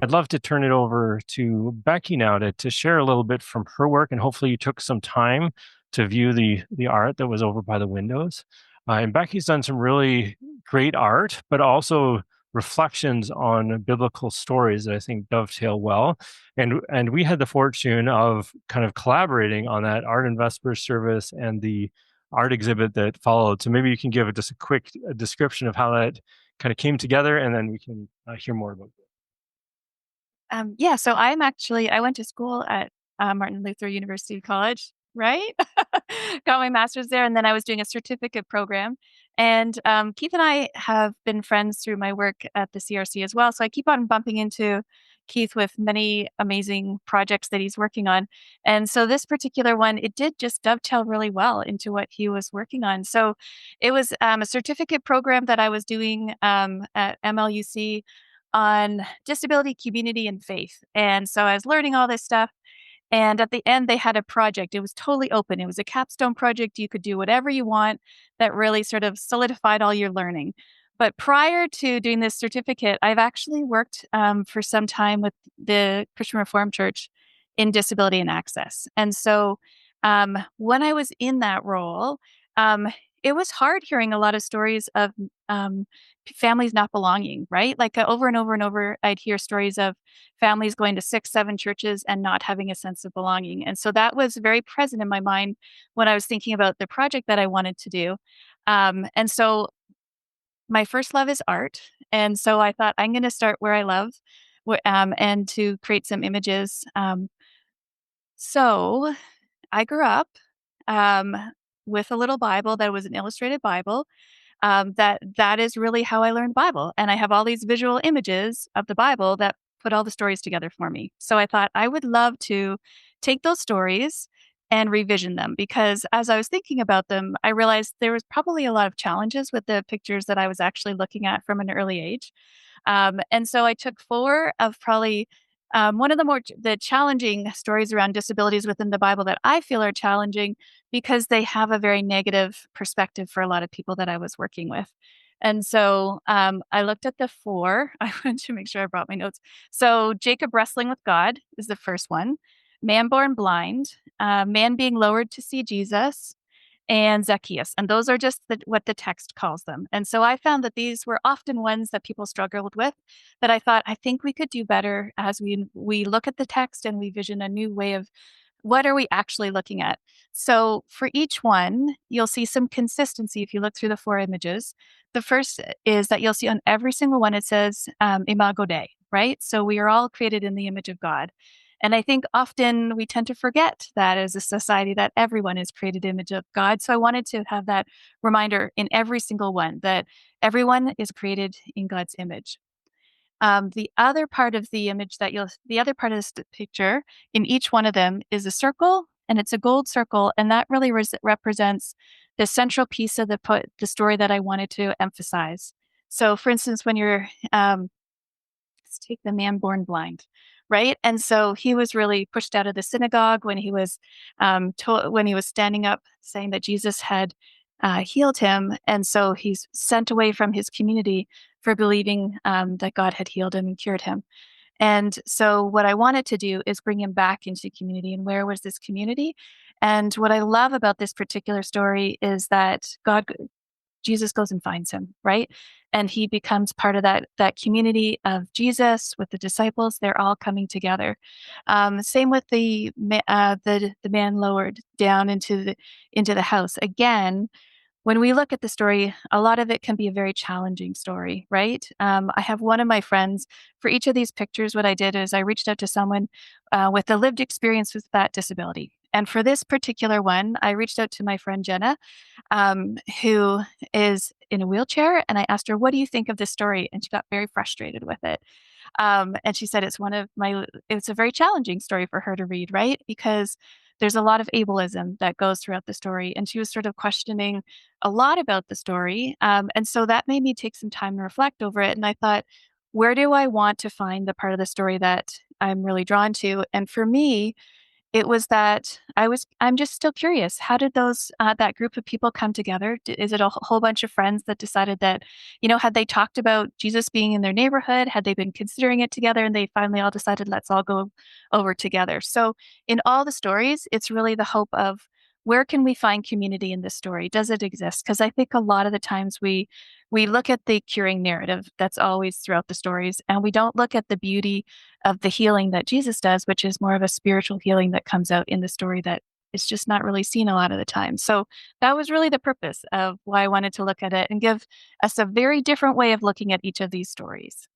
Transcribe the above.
I'd love to turn it over to Becky now to share a little bit from her work, and hopefully you took some time to view the art that was over by the windows. And Becky's done some really great art, but also reflections on biblical stories that I think dovetail well. And we had the fortune of kind of collaborating on that art and Vespers service and the art exhibit that followed. So maybe you can give just a quick description of how that kind of came together, and then we can hear more about it. Yeah, so I went to school at Martin Luther University College, right? Got my master's there, and then I was doing a certificate program. And Keith and I have been friends through my work at the CRC as well. So I keep on bumping into Keith with many amazing projects that he's working on. And so this particular one, it did just dovetail really well into what he was working on. So it was a certificate program that I was doing at MLUC on disability, community, and faith. And so I was learning all this stuff. And at the end, they had a project. It was totally open. It was a capstone project. You could do whatever you want that really sort of solidified all your learning. But prior to doing this certificate, I've actually worked for some time with the Christian Reformed Church in disability and access. And so when I was in that role, it was hard hearing a lot of stories of um, families not belonging, right? Like over and over and over, I'd hear stories of families going to 6, 7 churches and not having a sense of belonging. And so that was very present in my mind when I was thinking about the project that I wanted to do. And so my first love is art. And so I thought I'm going to start where I love and to create some images. So I grew up um, with a little Bible that was an illustrated Bible. That is really how I learned Bible. And I have all these visual images of the Bible that put all the stories together for me. So I thought I would love to take those stories and revision them because as I was thinking about them, I realized there was probably a lot of challenges with the pictures that I was actually looking at from an early age. And so I took 4 of probably one of the challenging stories around disabilities within the Bible that I feel are challenging because they have a very negative perspective for a lot of people that I was working with. And so I looked at the 4. I wanted to make sure I brought my notes. So Jacob wrestling with God is the first one. Man born blind, man being lowered to see Jesus, and Zacchaeus. And those are just what the text calls them. And so I found that these were often ones that people struggled with that I thought, I think we could do better as we look at the text and we vision a new way of what are we actually looking at. So for each one, you'll see some consistency if you look through the 4 images. The first is that you'll see on every single one, it says Imago Dei, right? So we are all created in the image of God. And I think often we tend to forget that as a society that everyone is created image of God. So I wanted to have that reminder in every single one that everyone is created in God's image. The other part of the image the other part of this picture in each one of them is a circle, and it's a gold circle, and that really represents the central piece of the story that I wanted to emphasize. So, for instance, when you're let's take the man born blind, right? And so he was really pushed out of the synagogue when he was when he was standing up saying that Jesus had healed him, and so he's sent away from his community for believing that God had healed him and cured him. And so what I wanted to do is bring him back into community. And where was this community? And what I love about this particular story is that Jesus goes and finds him, right? And he becomes part of that community of Jesus with the disciples. They're all coming together. Same with the man lowered down into the house. Again, when we look at the story, a lot of it can be a very challenging story, right? I have one of my friends, for each of these pictures, what I did is I reached out to someone with a lived experience with that disability. And for this particular one, I reached out to my friend Jenna, who is in a wheelchair. And I asked her, what do you think of this story? And she got very frustrated with it. And she said it's a very challenging story for her to read, right? Because there's a lot of ableism that goes throughout the story. And she was sort of questioning a lot about the story. And so that made me take some time to reflect over it. And I thought, where do I want to find the part of the story that I'm really drawn to? And for me, It was that I'm just still curious. How did that group of people come together? Is it a whole bunch of friends that decided that, had they talked about Jesus being in their neighborhood? Had they been considering it together and they finally all decided, let's all go over together? So in all the stories, it's really the hope of where can we find community in this story? Does it exist? Because I think a lot of the times we look at the curing narrative that's always throughout the stories, and we don't look at the beauty of the healing that Jesus does, which is more of a spiritual healing that comes out in the story that is just not really seen a lot of the time. So that was really the purpose of why I wanted to look at it and give us a very different way of looking at each of these stories.